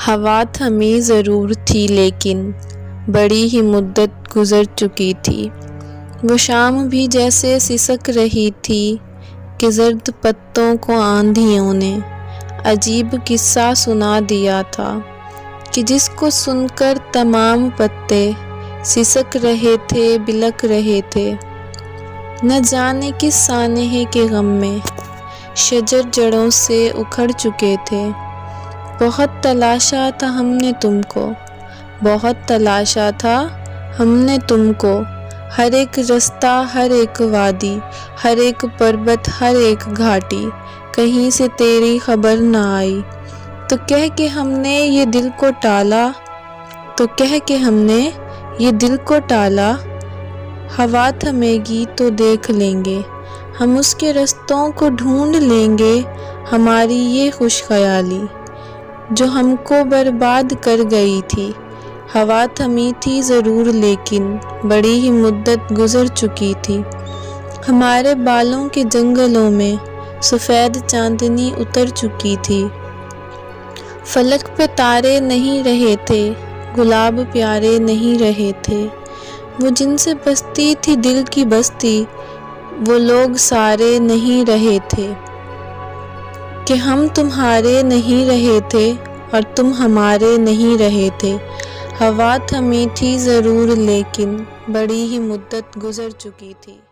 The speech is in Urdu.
ہوا تھمی ضرور تھی لیکن بڑی ہی مدت گزر چکی تھی۔ وہ شام بھی جیسے سسک رہی تھی کہ زرد پتوں کو آندھیوں نے عجیب قصہ سنا دیا تھا کہ جس کو سن کر تمام پتے سسک رہے تھے، بلک رہے تھے۔ نہ جانے کس سانحے کے غم میں شجر جڑوں سے اکھڑ چکے تھے۔ بہت تلاشا تھا ہم نے تم کو، بہت تلاشا تھا ہم نے تم کو، ہر ایک رستہ، ہر ایک وادی، ہر ایک پربت، ہر ایک گھاٹی، کہیں سے تیری خبر نہ آئی۔ تو کہہ کے ہم نے یہ دل کو ٹالا، تو کہہ کے ہم نے یہ دل کو ٹالا، ہوا تھمے گی تو دیکھ لیں گے، ہم اس کے رستوں کو ڈھونڈ لیں گے۔ ہماری یہ خوش خیالی جو ہم کو برباد کر گئی تھی، ہوا تھمی تھی ضرور لیکن بڑی ہی مدت گزر چکی تھی۔ ہمارے بالوں کے جنگلوں میں سفید چاندنی اتر چکی تھی۔ فلک پہ تارے نہیں رہے تھے، گلاب پیارے نہیں رہے تھے۔ وہ جن سے بستی تھی دل کی بستی، وہ لوگ سارے نہیں رہے تھے۔ کہ ہم تمہارے نہیں رہے تھے اور تم ہمارے نہیں رہے تھے۔ ہوا تھمی تھی ضرور لیکن بڑی ہی مدت گزر چکی تھی۔